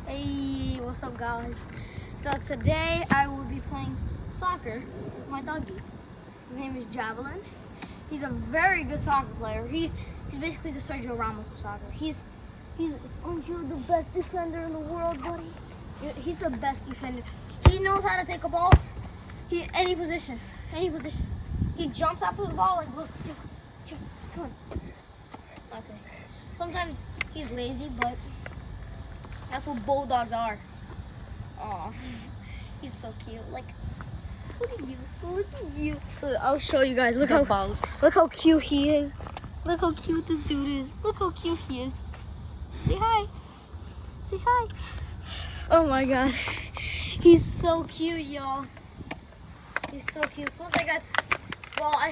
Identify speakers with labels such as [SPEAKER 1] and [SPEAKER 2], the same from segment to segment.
[SPEAKER 1] Hey, what's up, guys? So today I will be playing soccer with my doggy. His name is Javelin. He's a very good soccer player. He's basically the Sergio Ramos of soccer. Aren't you the best defender in the world, buddy? He's the best defender. He knows how to take a ball. Any position. He jumps after the ball and look, jump, come on. Okay. Sometimes he's lazy, but that's what bulldogs are. Aw, he's so cute. Like, look at you. I'll show you guys. Look how cute he is. Look how cute this dude is. Look how cute he is. Say hi. Say hi. Oh my God, he's so cute, y'all. He's so cute. Plus, I got ball.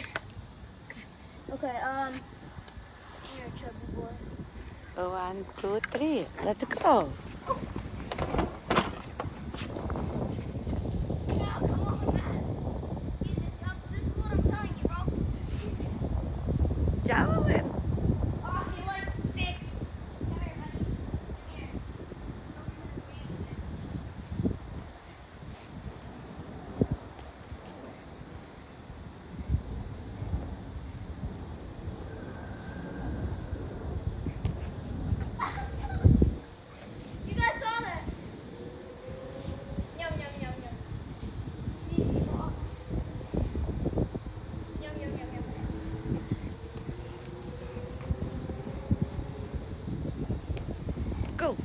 [SPEAKER 1] Okay. Here, chubby boy.
[SPEAKER 2] 1, 2, 3. Let's go. Javelin.
[SPEAKER 1] Oh, he likes sticks. Come here, buddy. Come here. You guys saw that? Yum, yum, yum, yum. Yum, yum, yum, yum.
[SPEAKER 2] Go.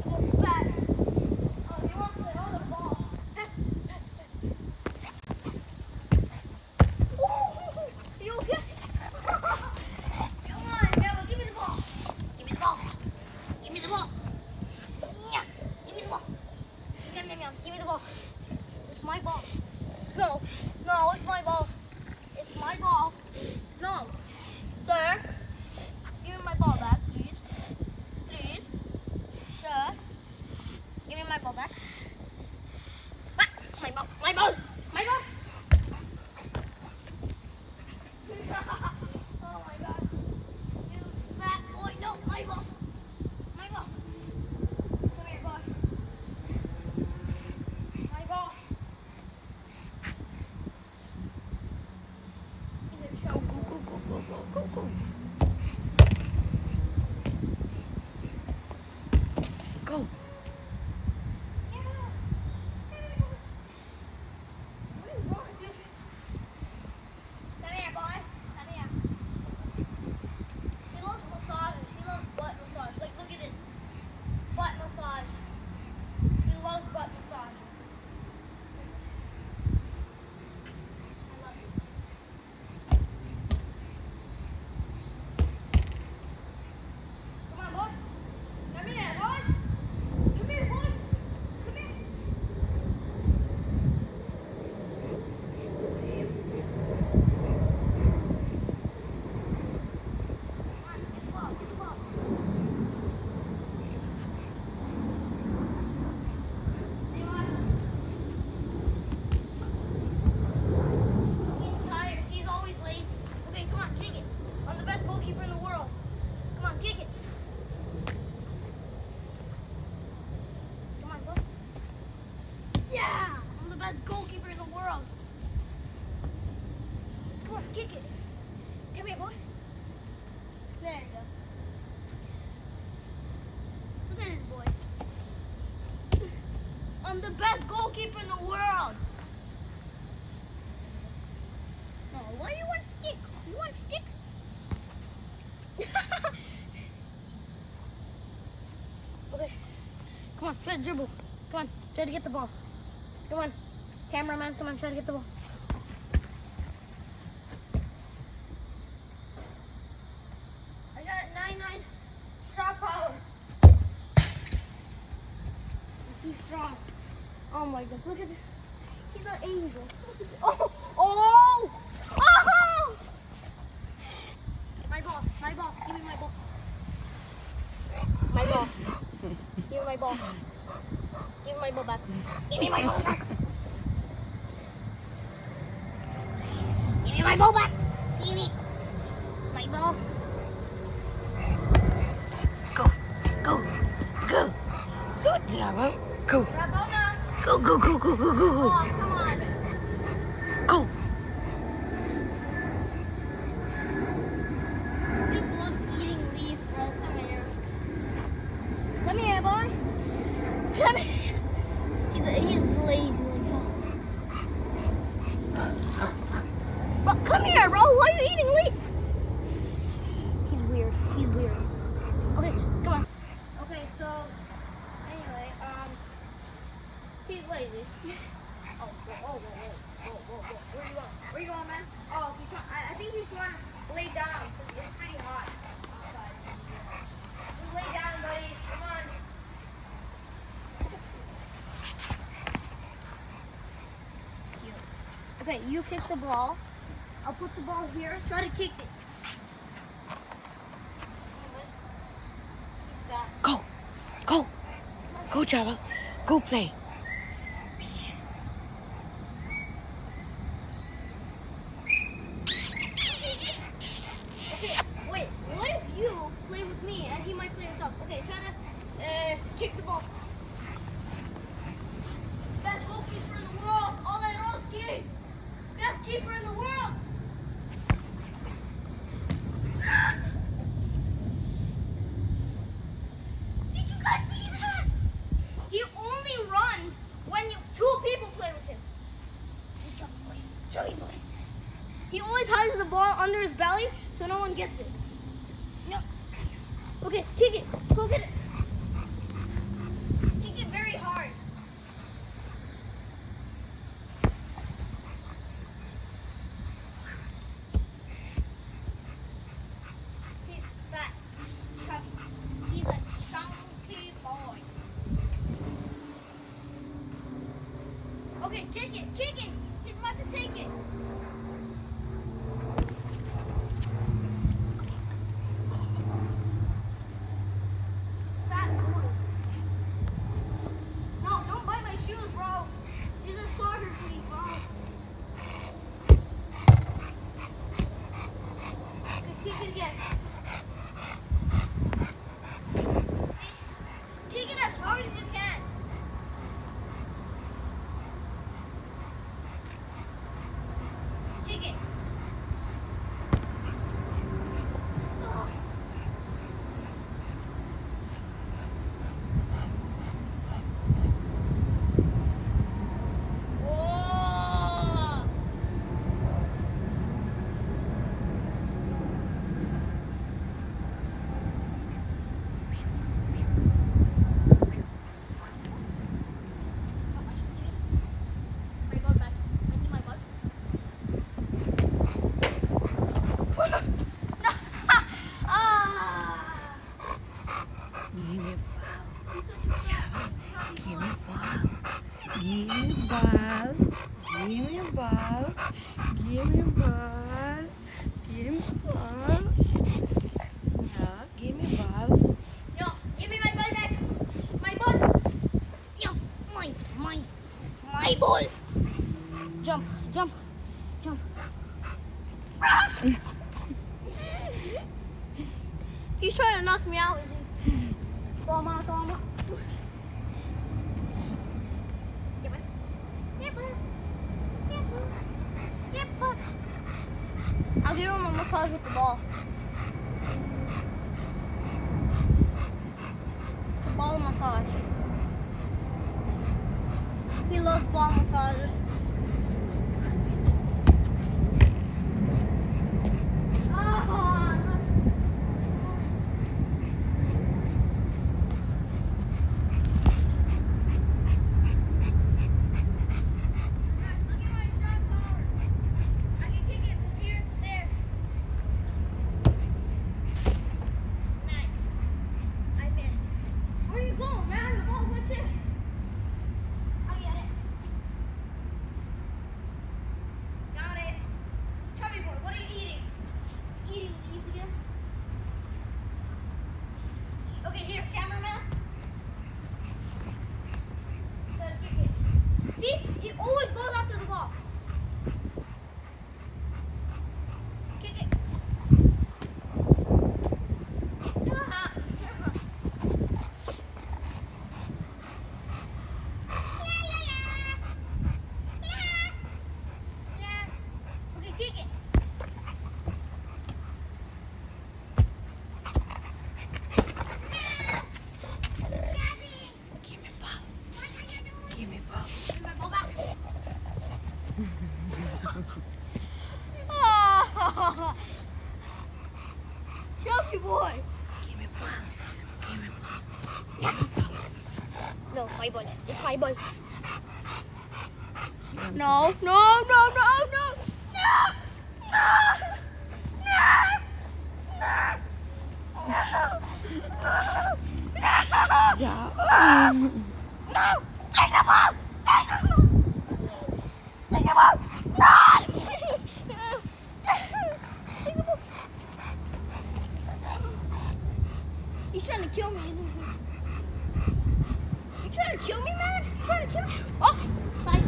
[SPEAKER 1] Oh, fat. Oh, he wants the ball. Pass. Ooh, you okay? Come on, Devil, give me the ball. Give me the ball. Give me the ball. Yeah, give me the ball. Yum, yum, yum. Give me the ball. It's my ball. No, it's my ball. It's my ball. No. Sir, give me my ball back, please. Please. Sir, give me my ball back. Ah, my ball. Oh my God. You fat boy. No, my ball. Come here, boy. My ball. He's a
[SPEAKER 2] Go,
[SPEAKER 1] chubby
[SPEAKER 2] go,
[SPEAKER 1] boy.
[SPEAKER 2] go. Go.
[SPEAKER 1] What do you want to do? Come here, boy. Come here. He loves massages. He loves butt massage. Like, look at this. Butt massage. He loves butt massage. I love it. Come on, boy. Come here, boy. Come here, boy. Come here. Come on, get the ball. Hey, boy. He's tired. He's always lazy. Okay, come on, kick it. I'm the best goalkeeper in the world. Come on, kick it. Come on, boy. Yeah! I'm the best goalkeeper in the world. Come on, kick it. Come here, boy. There you go. Look at this boy. I'm the best goalkeeper in the world. No, why do you want stick? You want stick? Okay. Come on, try to dribble. Come on, try to get the ball. Come on. Cameraman, come on, try to get the ball. I got 99 shot power. I'm too strong. Oh my God, look at this. He's an angel. Look at this. Oh! My ball. Give me my ball. Give me my ball. Give me my ball back. Give me my ball back. Give me my ball back. Give me my ball.
[SPEAKER 2] Go. Java. Go.
[SPEAKER 1] Rabona.
[SPEAKER 2] Go, go, go, go, go, go,
[SPEAKER 1] Oh,
[SPEAKER 2] go.
[SPEAKER 1] come on.
[SPEAKER 2] Go.
[SPEAKER 1] Just loves eating leaf, bro. Come here. Come here, boy. Come here. He's lazy like hell. Bro, come here, bro. Why are you eating leaf? He's weird. He's weird. Okay, come on. Okay, so anyway, he's lazy. Oh, whoa. Where you going? Where you going, man? Oh, I think he's trying to lay down because it's pretty hot outside. Just lay down, buddy. Come on. It's cute. Okay, you kick the ball. I'll put the ball here. Try to kick it. He's fat.
[SPEAKER 2] Go. Go. Go, Java. Go play.
[SPEAKER 1] Okay, wait. What if you play with me and he might play with us? Okay, try to kick the ball. Best goalkeeper in the world, Ole Roski. Best keeper in the world. Did you guys see that? He only runs when two people play with him. Joey boy. He always hides the ball under his belly so no one gets it. No. Okay, kick it. Go get it. Kick it very hard. He's fat. He's chubby. He's a chunky boy. Okay, kick it. Kick it. He's about to take it. Fat boy. No, don't bite my shoes, bro. These are soccer cleats, bro. Okay, kick it again. See? Kick it as hard as you can. Kick it. Oh. Whoa. My butt back. I need my butt. Ah!
[SPEAKER 2] Give me
[SPEAKER 1] He's such a chubby
[SPEAKER 2] Give
[SPEAKER 1] boy.
[SPEAKER 2] me ball. Give me ball. Give me ball. Give me ball. Give me ball. Yeah, give me ball.
[SPEAKER 1] No, give me my ball back. My ball. Yo, my ball. Jump. He's trying to knock me out. Is he? Toma. I'll give him a massage with the ball. The ball massage. He loves ball massages. Oh, look at my shot power. I can kick it from here to there. Nice. I missed. Where you going, man? The ball's right there. I get it. Got it. Chubby boy, what are you eating? Eating leaves again? Okay, here, cameraman. Gotta kick it. See? He always goes after the ball. Kick it. Ah. my ball. It's my ball.
[SPEAKER 2] He wants
[SPEAKER 1] No, no, no, no, no, no, no,
[SPEAKER 2] Yeah.
[SPEAKER 1] no, take the ball, take the ball, take the ball, no, take the ball. He's trying to kill me, isn't he? You trying to kill me, man? You trying to kill me? Oh, side.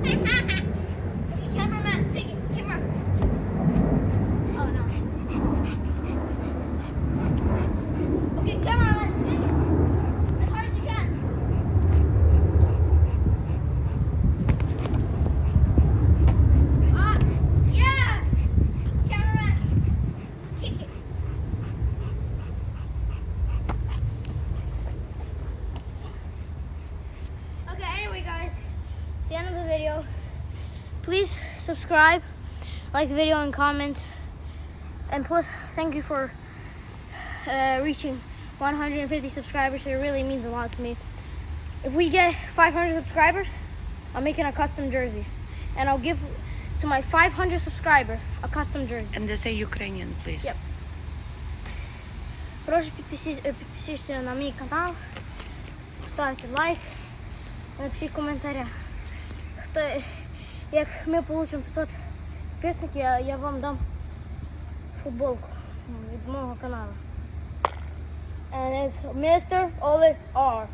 [SPEAKER 1] Okay, cameraman, take it. Camera. Oh no. Okay, cameraman, take it. As hard as you can. Yeah. Cameraman, take it. Okay, anyway guys, it's the end of the video. Please subscribe, like the video and comment. And plus, thank you for reaching 150 subscribers. It really means a lot to me. If we get 500 subscribers, I'm making a custom jersey. And I'll give to my 500 subscriber a custom jersey.
[SPEAKER 2] And they say Ukrainian, please.
[SPEAKER 1] Yep. Прошу підписуйтесь на мій канал, ставте лайк, напишіть коментаря. Як ми получимо 500 підписників, я вам дам футболку від мого каналу. And it's Mr. Ole R.